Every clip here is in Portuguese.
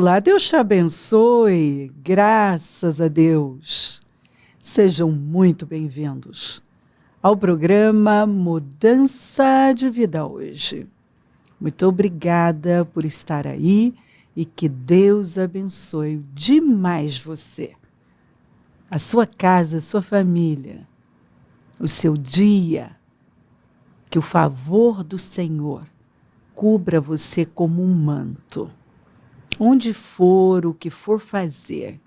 Olá, Deus te abençoe, graças a Deus. Sejam muito bem-vindos ao programa Mudança de Vida hoje. Muito obrigada por estar aí e que Deus abençoe demais você, a sua casa, a sua família, o seu dia, que o favor do Senhor cubra você como um manto. Onde for, o que for fazer,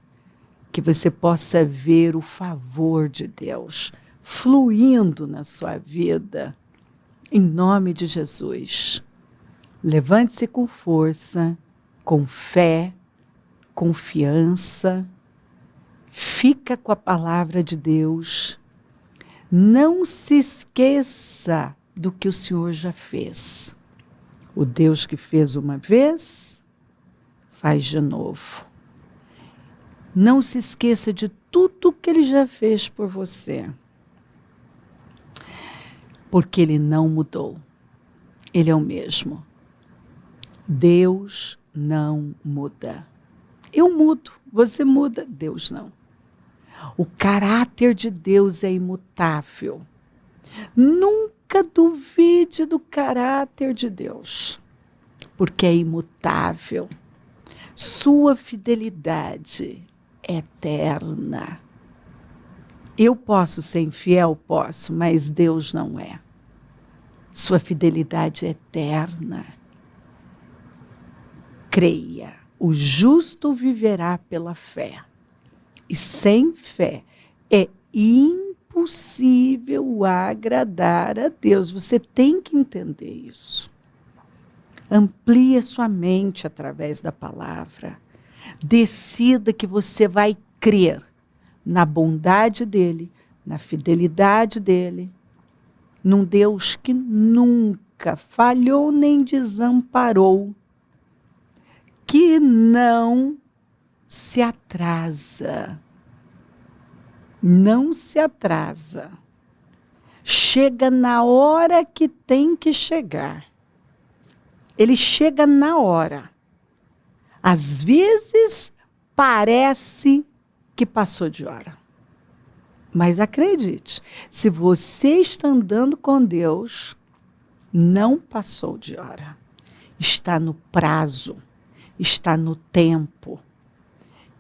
que você possa ver o favor de Deus fluindo na sua vida, em nome de Jesus. Levante-se com força, com fé, confiança, fica com a palavra de Deus. Não se esqueça do que o Senhor já fez. O Deus que fez uma vez, faz de novo. Não se esqueça de tudo que Ele já fez por você. Porque Ele não mudou. Ele é o mesmo. Deus não muda. Eu mudo, você muda, Deus não. O caráter de Deus é imutável. Nunca duvide do caráter de Deus, porque é imutável. Sua fidelidade é eterna. Eu posso ser infiel? Posso, mas Deus não é. Sua fidelidade é eterna. Creia, o justo viverá pela fé. E sem fé é impossível agradar a Deus. Você tem que entender isso. Amplie a sua mente através da palavra. Decida que você vai crer na bondade dEle, na fidelidade dEle, num Deus que nunca falhou nem desamparou, que não se atrasa. Não se atrasa. Chega na hora que tem que chegar. Ele chega na hora. Às vezes, parece que passou de hora. Mas acredite, se você está andando com Deus, não passou de hora. Está no prazo, está no tempo.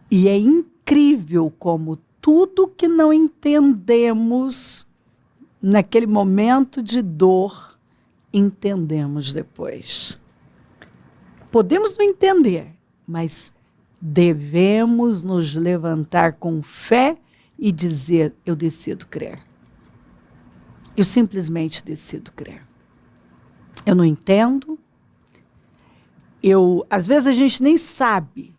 E é incrível como tudo que não entendemos naquele momento de dor, entendemos depois. Podemos não entender, mas devemos nos levantar com fé e dizer, eu decido crer. Eu simplesmente decido crer. Eu não entendo. Às vezes a gente nem sabe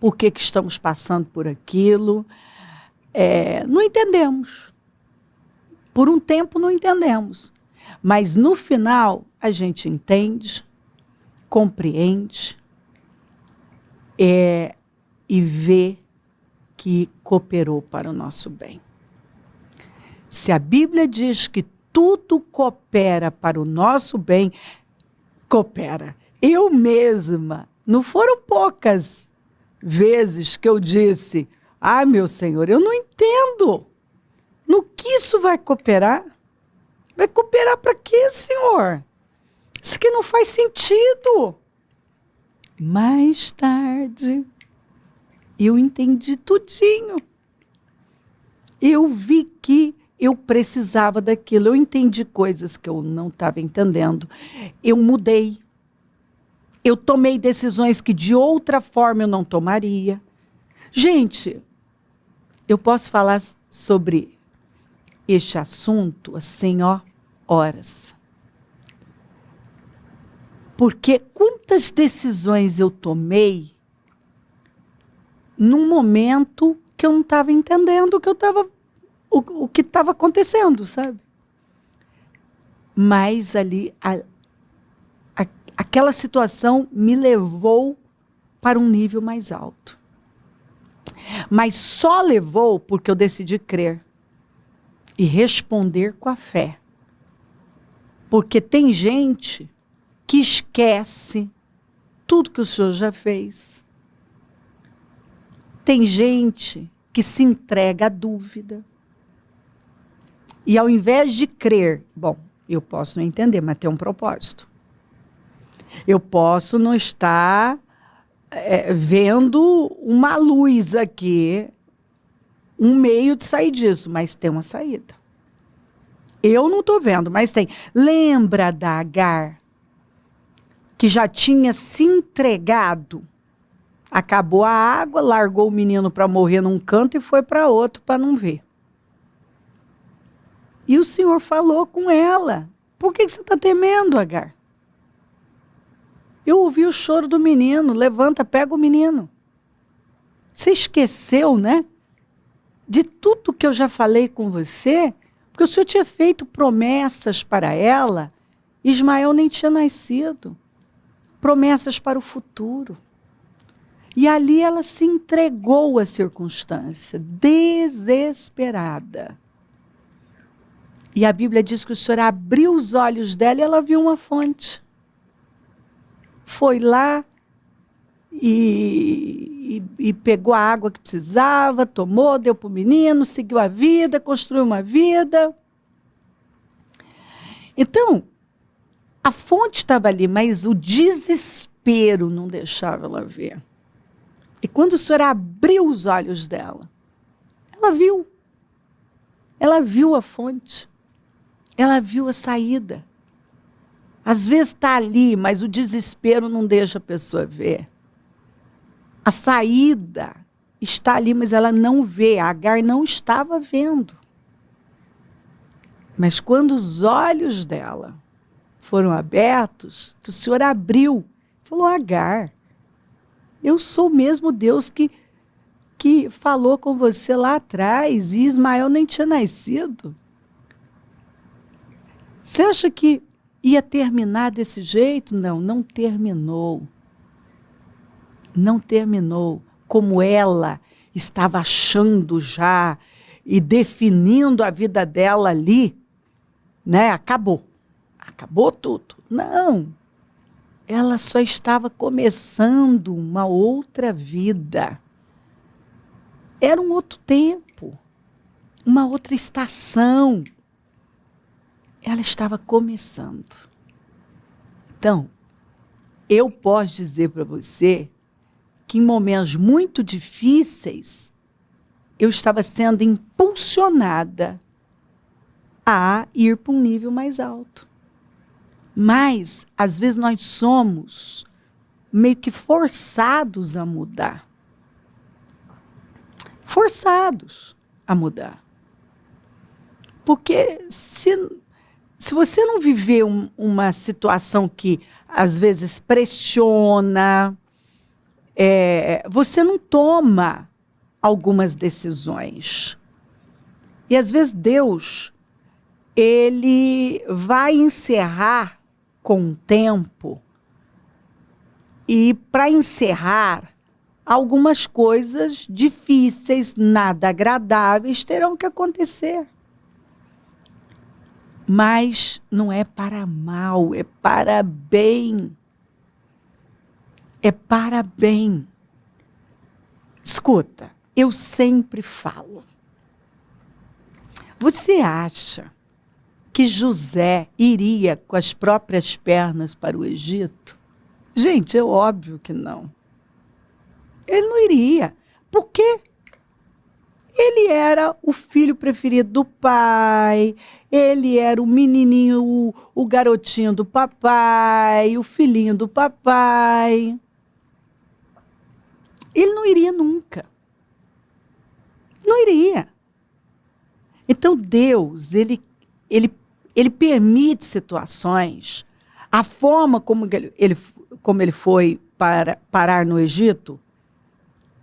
por que estamos passando por aquilo. Não entendemos. Por um tempo não entendemos. Mas no final a gente entende, compreende e vê que cooperou para o nosso bem. Se a Bíblia diz que tudo coopera para o nosso bem, coopera. Eu mesma, não foram poucas vezes que eu disse, meu Senhor, eu não entendo. No que isso vai cooperar? Vai cooperar para quê, Senhor? Isso aqui não faz sentido. Mais tarde, eu entendi tudinho. Eu vi que eu precisava daquilo. Eu entendi coisas que eu não estava entendendo. Eu mudei. Eu tomei decisões que de outra forma eu não tomaria. Gente, eu posso falar sobre este assunto assim, horas. Porque quantas decisões eu tomei num momento que eu não estava entendendo o que estava acontecendo, sabe? Mas ali, aquela situação me levou para um nível mais alto. Mas só levou porque eu decidi crer e responder com a fé. Porque tem gente que esquece tudo que o Senhor já fez. Tem gente que se entrega à dúvida. E ao invés de crer, bom, eu posso não entender, mas tem um propósito. Eu posso não estar vendo uma luz aqui, um meio de sair disso, mas tem uma saída. Eu não estou vendo, mas tem. Lembra da Agar, que já tinha se entregado? Acabou a água, largou o menino para morrer num canto e foi para outro para não ver. E o Senhor falou com ela. Por que você está temendo, Agar? Eu ouvi o choro do menino. Levanta, pega o menino. Você esqueceu, né? De tudo que eu já falei com você, porque o Senhor tinha feito promessas para ela. Ismael nem tinha nascido. Promessas para o futuro. E ali ela se entregou à circunstância, desesperada. E a Bíblia diz que o Senhor abriu os olhos dela e ela viu uma fonte. Foi lá e pegou a água que precisava, tomou, deu para o menino, seguiu a vida, construiu uma vida. Então, a fonte estava ali, mas o desespero não deixava ela ver. E quando o Senhor abriu os olhos dela, ela viu. Ela viu a fonte. Ela viu a saída. Às vezes está ali, mas o desespero não deixa a pessoa ver. A saída está ali, mas ela não vê. A Agar não estava vendo. Mas quando os olhos dela foram abertos, que o Senhor abriu, falou: Agar, eu sou o mesmo Deus que falou com você lá atrás, e Ismael nem tinha nascido. Você acha que ia terminar desse jeito? Não, não terminou. Não terminou como ela estava achando já e definindo a vida dela ali, né? Acabou. Acabou tudo. Não. Ela só estava começando uma outra vida. Era um outro tempo, uma outra estação. Ela estava começando. Então, eu posso dizer para você que em momentos muito difíceis, eu estava sendo impulsionada a ir para um nível mais alto. Mas, às vezes, nós somos meio que forçados a mudar. Forçados a mudar. Porque se você não viver uma situação que, às vezes, pressiona, você não toma algumas decisões. E, às vezes, Deus, ele vai encerrar com o tempo. E, para encerrar, algumas coisas difíceis, nada agradáveis, terão que acontecer. Mas não é para mal, é para bem. É para bem. Escuta, eu sempre falo. Você acha que José iria com as próprias pernas para o Egito? Gente, é óbvio que não. Ele não iria. Por quê? Ele era o filho preferido do pai, ele era o menininho, o garotinho do papai, o filhinho do papai. Ele não iria nunca. Não iria. Então Deus, ele permite situações. A forma como ele foi parar no Egito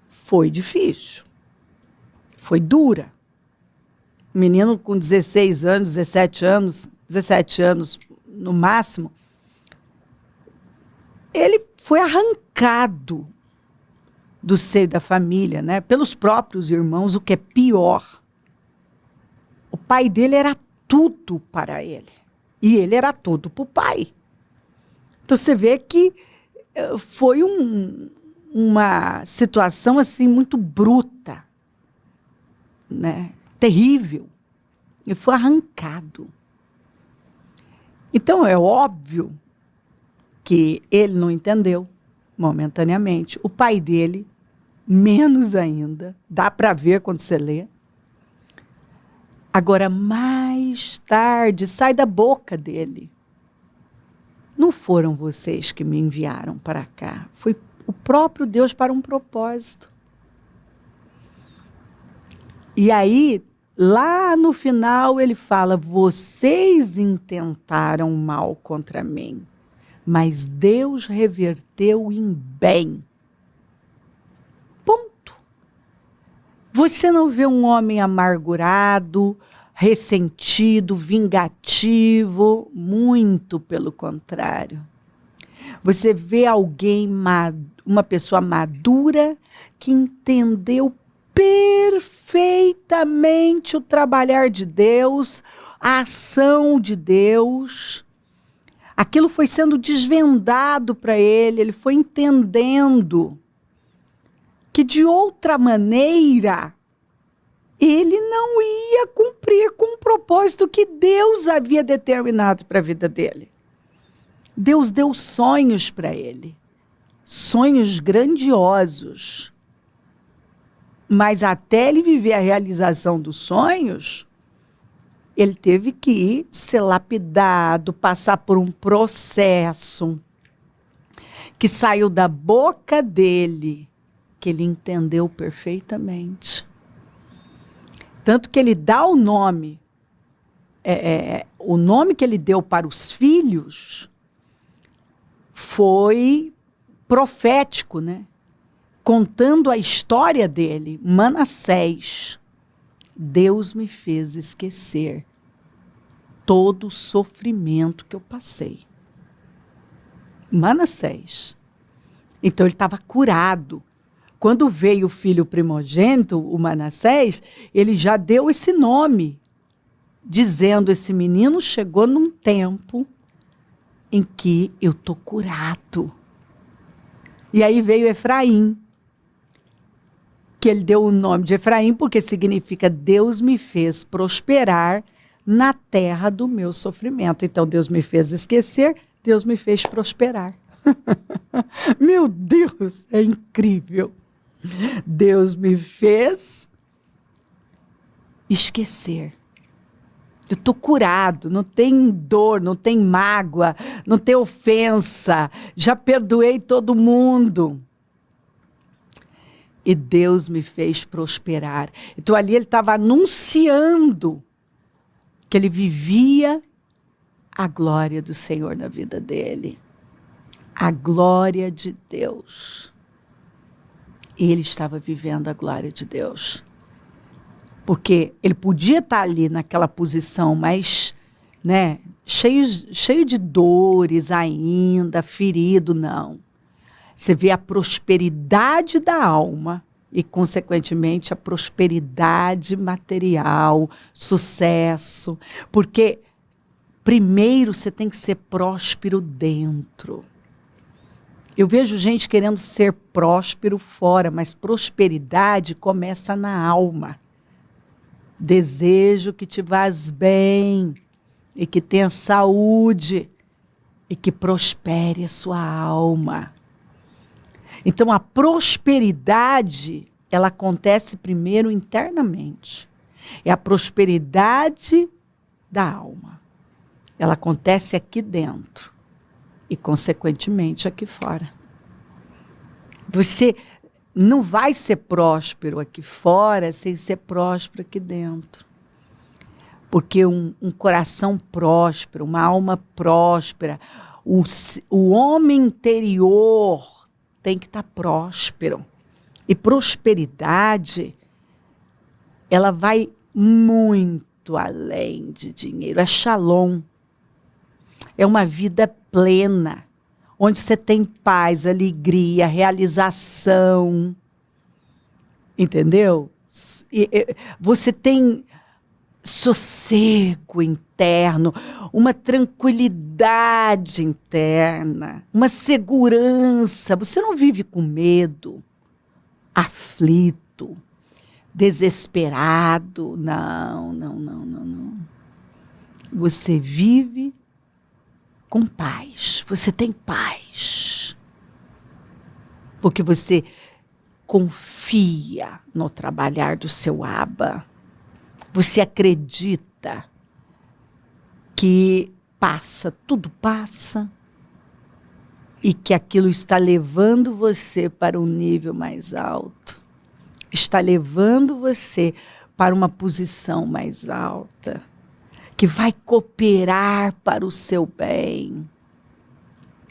foi difícil. Foi dura. O menino com 16 anos, 17 anos no máximo, ele foi arrancado do seio da família, né, pelos próprios irmãos, o que é pior. O pai dele era tudo para ele. E ele era tudo para o pai. Então você vê que foi uma situação assim muito bruta, né? Terrível. Ele foi arrancado. Então é óbvio que ele não entendeu momentaneamente. O pai dele, menos ainda, dá para ver quando você lê. Agora, mais tarde, sai da boca dele. Não foram vocês que me enviaram para cá. Foi o próprio Deus para um propósito. E aí, lá no final, ele fala, vocês intentaram mal contra mim, mas Deus reverteu em bem. Ponto. Você não vê um homem amargurado, ressentido, vingativo, muito pelo contrário. Você vê alguém, uma pessoa madura, que entendeu perfeitamente o trabalhar de Deus, a ação de Deus. Aquilo foi sendo desvendado para ele, ele foi entendendo que de outra maneira ele não ia cumprir com o propósito que Deus havia determinado para a vida dele. Deus deu sonhos para ele, sonhos grandiosos. Mas até ele viver a realização dos sonhos, ele teve que ser lapidado, passar por um processo que saiu da boca dele, que ele entendeu perfeitamente. Tanto que ele dá o nome que ele deu para os filhos foi profético, né? Contando a história dele, Manassés. Deus me fez esquecer todo o sofrimento que eu passei. Manassés. Então ele estava curado. Quando veio o filho primogênito, o Manassés, ele já deu esse nome, dizendo, esse menino chegou num tempo em que eu estou curado. E aí veio Efraim, que ele deu o nome de Efraim, porque significa Deus me fez prosperar na terra do meu sofrimento. Então Deus me fez esquecer, Deus me fez prosperar. Meu Deus, é incrível. Deus me fez esquecer. Eu estou curado, não tem dor, não tem mágoa, não tem ofensa, já perdoei todo mundo. E Deus me fez prosperar. Então ali ele estava anunciando que ele vivia a glória do Senhor na vida dele. A glória de Deus. Ele estava vivendo a glória de Deus. Porque ele podia estar ali naquela posição, mas, né, cheio de dores ainda, ferido, não. Você vê a prosperidade da alma e, consequentemente, a prosperidade material, sucesso. Porque, primeiro, você tem que ser próspero dentro. Eu vejo gente querendo ser próspero fora, mas prosperidade começa na alma. Desejo que te vás bem e que tenha saúde e que prospere a sua alma. Então, a prosperidade, ela acontece primeiro internamente. É a prosperidade da alma. Ela acontece aqui dentro e, consequentemente, aqui fora. Você não vai ser próspero aqui fora sem ser próspero aqui dentro. Porque um coração próspero, uma alma próspera, o homem interior tem que estar próspero. E prosperidade, ela vai muito além de dinheiro. É shalom. É uma vida plena, onde você tem paz, alegria, realização. Entendeu? Você tem sossego interno, uma tranquilidade interna, uma segurança. Você não vive com medo, aflito, desesperado. Não, não, não, não, não. Você vive com paz. Você tem paz. Porque você confia no trabalhar do seu Abba. Você acredita que tudo passa, e que aquilo está levando você para um nível mais alto, está levando você para uma posição mais alta, que vai cooperar para o seu bem.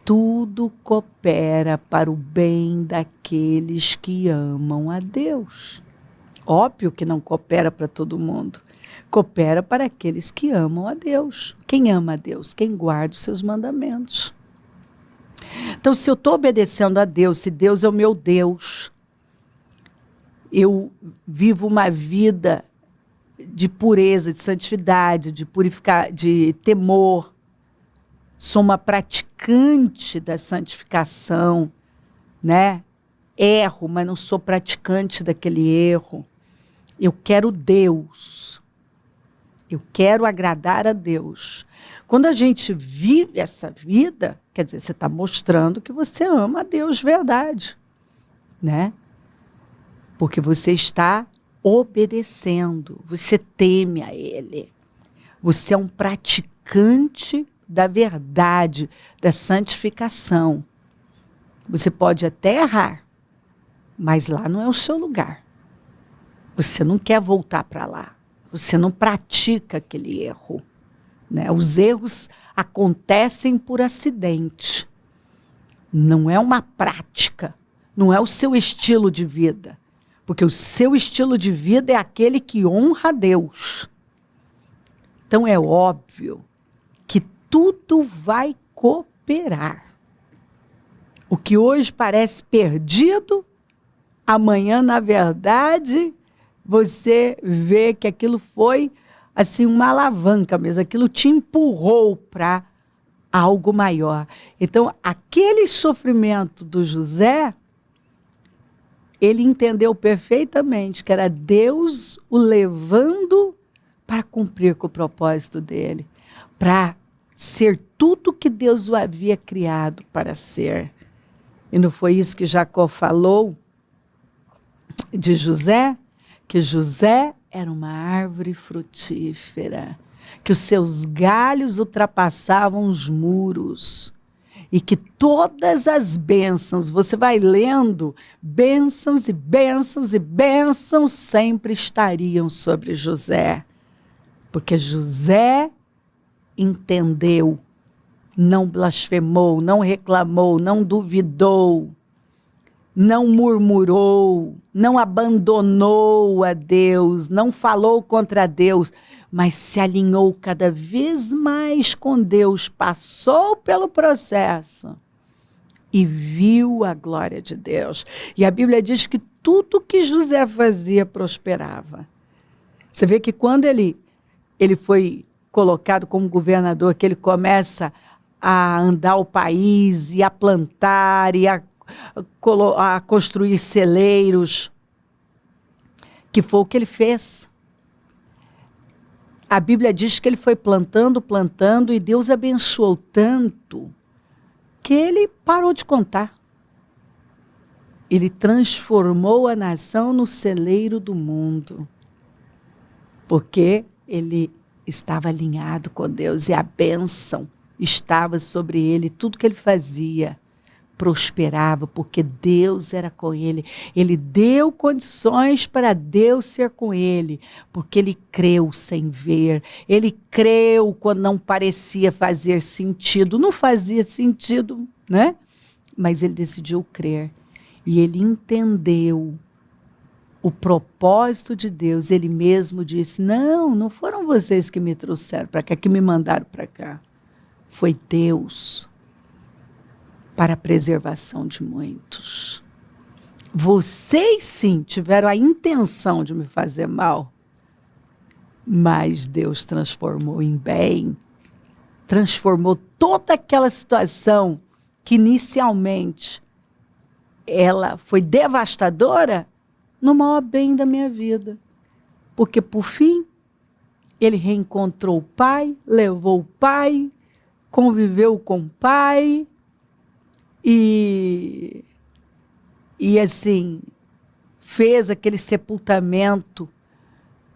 Tudo coopera para o bem daqueles que amam a Deus. Óbvio que não coopera para todo mundo. Coopera para aqueles que amam a Deus. Quem ama a Deus? Quem guarda os seus mandamentos. Então, se eu estou obedecendo a Deus, se Deus é o meu Deus, eu vivo uma vida de pureza, de santidade, de temor. Sou uma praticante da santificação, né? Erro, mas não sou praticante daquele erro. Eu quero Deus. Eu quero agradar a Deus. Quando a gente vive essa vida, quer dizer, você está mostrando que você ama a Deus de verdade, né? Porque você está obedecendo, você teme a Ele. Você é um praticante da verdade, da santificação. Você pode até errar, mas lá não é o seu lugar. Você não quer voltar para lá. Você não pratica aquele erro, né? Os erros acontecem por acidente. Não é uma prática. Não é o seu estilo de vida. Porque o seu estilo de vida é aquele que honra a Deus. Então é óbvio que tudo vai cooperar. O que hoje parece perdido, amanhã, na verdade, você vê que aquilo foi assim uma alavanca mesmo, aquilo te empurrou para algo maior. Então, aquele sofrimento do José, ele entendeu perfeitamente que era Deus o levando para cumprir com o propósito dele, para ser tudo que Deus o havia criado para ser. E não foi isso que Jacó falou de José? Que José era uma árvore frutífera, que os seus galhos ultrapassavam os muros, e que todas as bênçãos, você vai lendo, bênçãos e bênçãos e bênçãos sempre estariam sobre José, porque José entendeu, não blasfemou, não reclamou, não duvidou, não murmurou, não abandonou a Deus, não falou contra Deus, mas se alinhou cada vez mais com Deus, passou pelo processo e viu a glória de Deus. E a Bíblia diz que tudo que José fazia prosperava. Você vê que quando ele foi colocado como governador, que ele começa a andar o país e a plantar e a construir celeiros, que foi o que ele fez. A Bíblia diz que ele foi plantando, plantando, e Deus abençoou tanto que ele parou de contar. Ele transformou a nação no celeiro do mundo, porque ele estava alinhado com Deus e a bênção estava sobre ele. Tudo que ele fazia prosperava, porque Deus era com ele. Ele deu condições para Deus ser com ele, porque ele creu sem ver. Ele creu quando não parecia fazer sentido. Não fazia sentido, né? Mas ele decidiu crer. E ele entendeu o propósito de Deus. Ele mesmo disse, não foram vocês que me trouxeram para cá, que me mandaram para cá. Foi Deus, para a preservação de muitos. Vocês, sim, tiveram a intenção de me fazer mal, Mas Deus transformou em bem, transformou toda aquela situação que inicialmente ela foi devastadora no maior bem da minha vida. Porque, por fim, ele reencontrou o pai, levou o pai, conviveu com o pai e assim, fez aquele sepultamento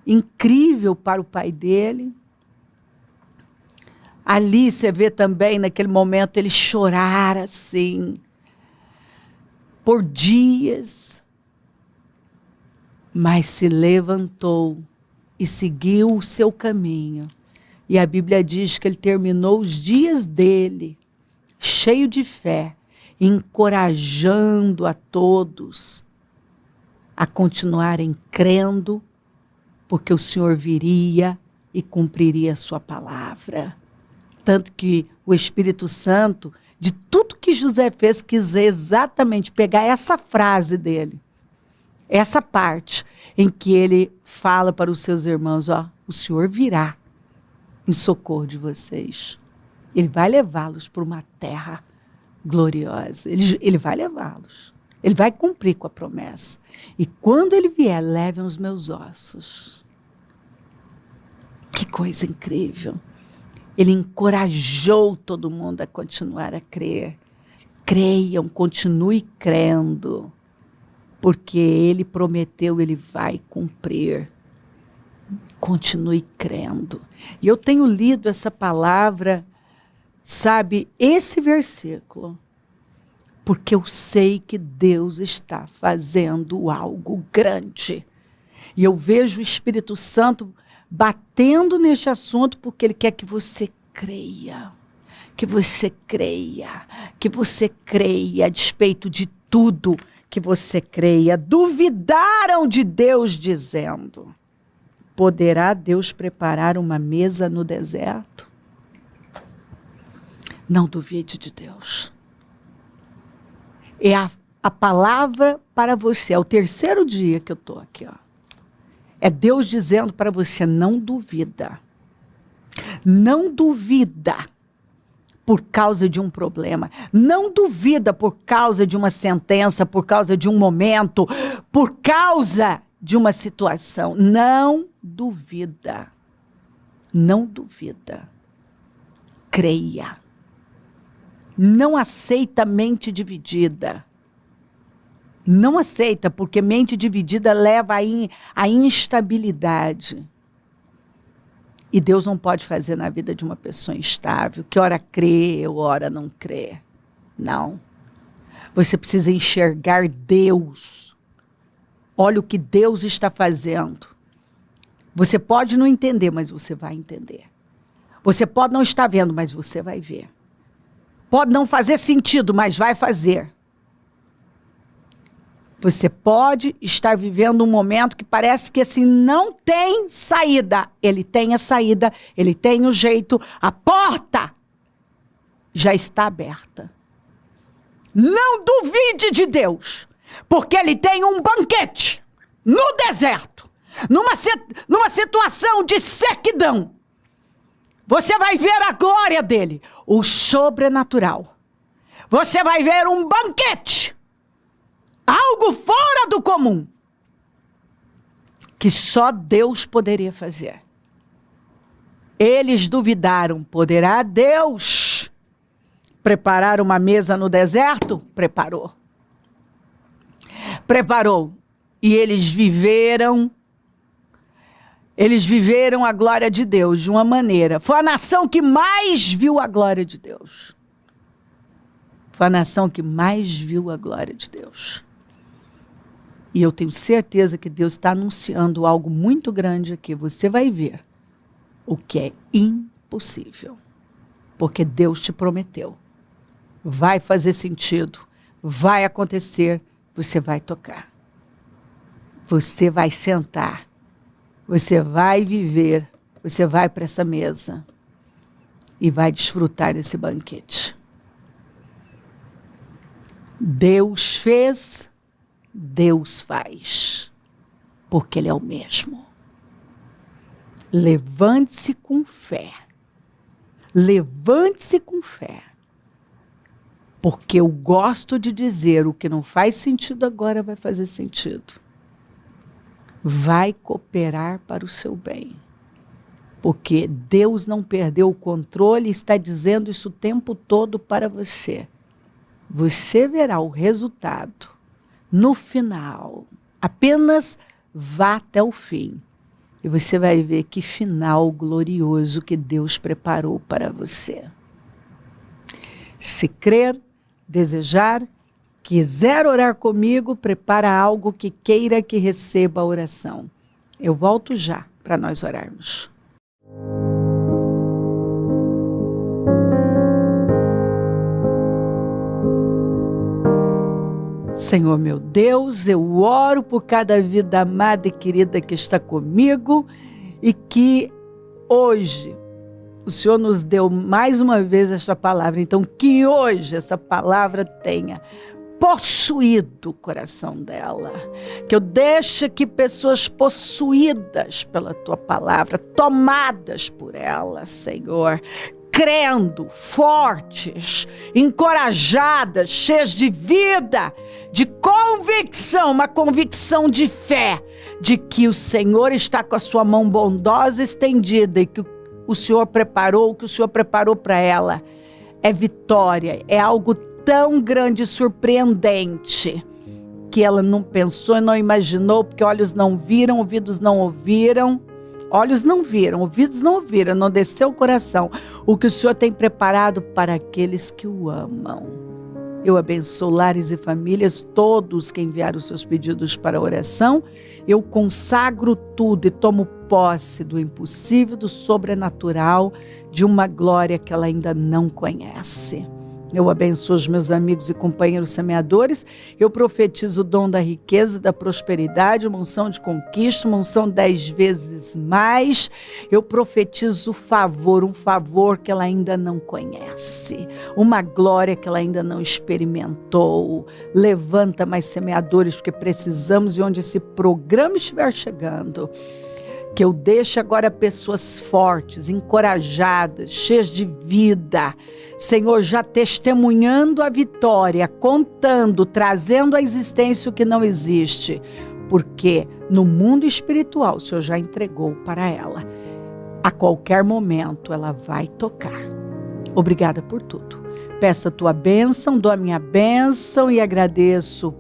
incrível para o pai dele. Ali você vê também, naquele momento, ele chorar assim, por dias, mas se levantou e seguiu o seu caminho. E a Bíblia diz que ele terminou os dias dele, cheio de fé, encorajando a todos a continuarem crendo, porque o Senhor viria e cumpriria a sua palavra. Tanto que o Espírito Santo, de tudo que José fez, quis exatamente pegar essa frase dele, essa parte em que ele fala para os seus irmãos, ó, o Senhor virá em socorro de vocês. Ele vai levá-los para uma terra gloriosa. Ele vai levá-los. Ele vai cumprir com a promessa. E quando ele vier, levem os meus ossos. Que coisa incrível. Ele encorajou todo mundo a continuar a crer. Creiam, continue crendo. Porque ele prometeu, ele vai cumprir. Continue crendo. E eu tenho lido essa palavra, sabe, esse versículo, porque eu sei que Deus está fazendo algo grande. E eu vejo o Espírito Santo batendo neste assunto, porque ele quer que você creia. Que você creia. Que você creia, a despeito de tudo, que você creia. Duvidaram de Deus, dizendo: poderá Deus preparar uma mesa no deserto? Não duvide de Deus. É a palavra para você. É o terceiro dia que eu estou aqui, ó. É Deus dizendo para você: não duvida. Não duvida por causa de um problema. Não duvida por causa de uma sentença, por causa de um momento, por causa de uma situação. Não duvida. Não duvida. Creia. Não aceita mente dividida. Não aceita, porque mente dividida leva à instabilidade. E Deus não pode fazer na vida de uma pessoa instável, que ora crê, ora não crê. Não. Você precisa enxergar Deus. Olha o que Deus está fazendo. Você pode não entender, mas você vai entender. Você pode não estar vendo, mas você vai ver. Pode não fazer sentido, mas vai fazer. Você pode estar vivendo um momento que parece que assim não tem saída. Ele tem a saída, ele tem o jeito, a porta já está aberta. Não duvide de Deus, porque ele tem um banquete no deserto, numa situação de sequidão. Você vai ver a glória dele, o sobrenatural. Você vai ver um banquete. Algo fora do comum, que só Deus poderia fazer. Eles duvidaram. Poderá Deus preparar uma mesa no deserto? Preparou. Preparou. E eles viveram a glória de Deus de uma maneira. Foi a nação que mais viu a glória de Deus. Foi a nação que mais viu a glória de Deus. E eu tenho certeza que Deus está anunciando algo muito grande aqui. Você vai ver o que é impossível. Porque Deus te prometeu. Vai fazer sentido. Vai acontecer. Você vai tocar. Você vai sentar. Você vai viver. Você vai para essa mesa. E vai desfrutar desse banquete. Deus fez. Deus faz, porque Ele é o mesmo. Levante-se com fé. Levante-se com fé. Porque eu gosto de dizer, o que não faz sentido agora vai fazer sentido. Vai cooperar para o seu bem. Porque Deus não perdeu o controle e está dizendo isso o tempo todo para você. Você verá o resultado no final. Apenas vá até o fim. E você vai ver que final glorioso que Deus preparou para você. Se crer, desejar, quiser orar comigo, prepara algo que queira que receba a oração. Eu volto já para nós orarmos. Senhor meu Deus, eu oro por cada vida amada e querida que está comigo e que hoje o Senhor nos deu mais uma vez esta palavra. Então, que hoje essa palavra tenha possuído o coração dela. Que eu deixe aqui pessoas possuídas pela tua palavra, tomadas por ela, Senhor. Crendo, fortes, encorajadas, cheias de vida, de convicção, uma convicção de fé, de que o Senhor está com a sua mão bondosa estendida e que o Senhor preparou, o que o Senhor preparou para ela é vitória, é algo tão grande e surpreendente que ela não pensou e não imaginou, porque olhos não viram, ouvidos não ouviram. Olhos não viram, ouvidos não ouviram, não desceu o coração. O que o Senhor tem preparado para aqueles que o amam. Eu abençoo lares e famílias, todos que enviaram os seus pedidos para a oração. Eu consagro tudo e tomo posse do impossível, do sobrenatural, de uma glória que ela ainda não conhece. Eu abençoo os meus amigos e companheiros semeadores. Eu profetizo o dom da riqueza, da prosperidade, uma unção de conquista, uma unção 10 vezes mais. Eu profetizo o favor, um favor que ela ainda não conhece, uma glória que ela ainda não experimentou. Levanta mais semeadores, porque precisamos, e onde esse programa estiver chegando, que eu deixe agora pessoas fortes, encorajadas, cheias de vida, Senhor, já testemunhando a vitória, contando, trazendo à existência o que não existe, porque no mundo espiritual o Senhor já entregou para ela. A qualquer momento ela vai tocar. Obrigada por tudo. Peço a tua bênção, dou a minha bênção e agradeço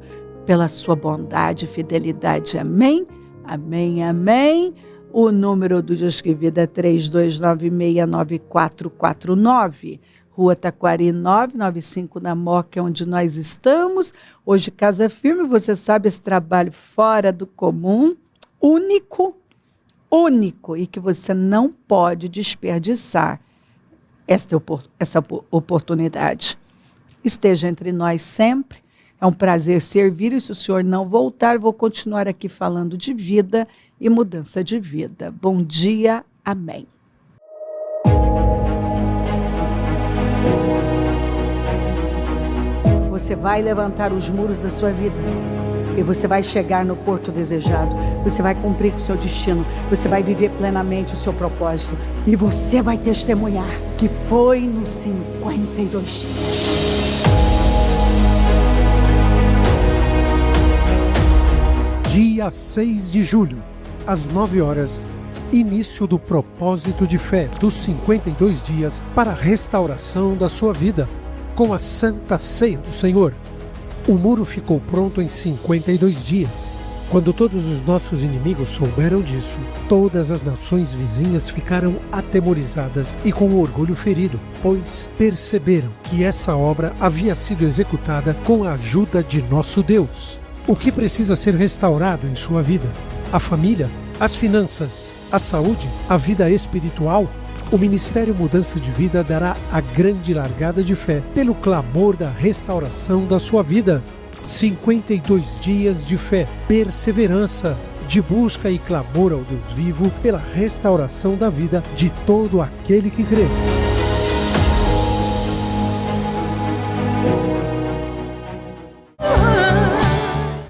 pela sua bondade e fidelidade. Amém, amém, amém. O número do Disque Vida é 32969449. Rua Taquari 995, na Moca, é onde nós estamos. Hoje, Casa Firme, você sabe, esse trabalho fora do comum, único, e que você não pode desperdiçar essa oportunidade. Esteja entre nós sempre. É um prazer servir, e se o Senhor não voltar, vou continuar aqui falando de vida e mudança de vida. Bom dia, amém. Você vai levantar os muros da sua vida e você vai chegar no porto desejado. Você vai cumprir com o seu destino. Você vai viver plenamente o seu propósito. E você vai testemunhar que foi nos 52 dias. Dia 6 de julho, às 9 horas, início do propósito de fé dos 52 dias para a restauração da sua vida, com a Santa Ceia do Senhor. O muro ficou pronto em 52 dias. Quando todos os nossos inimigos souberam disso, todas as nações vizinhas ficaram atemorizadas e com o orgulho ferido, pois perceberam que essa obra havia sido executada com a ajuda de nosso Deus. O que precisa ser restaurado em sua vida? A família, as finanças, a saúde, a vida espiritual? O Ministério Mudança de Vida dará a grande largada de fé pelo clamor da restauração da sua vida. 52 dias de fé, perseverança, de busca e clamor ao Deus vivo pela restauração da vida de todo aquele que crê.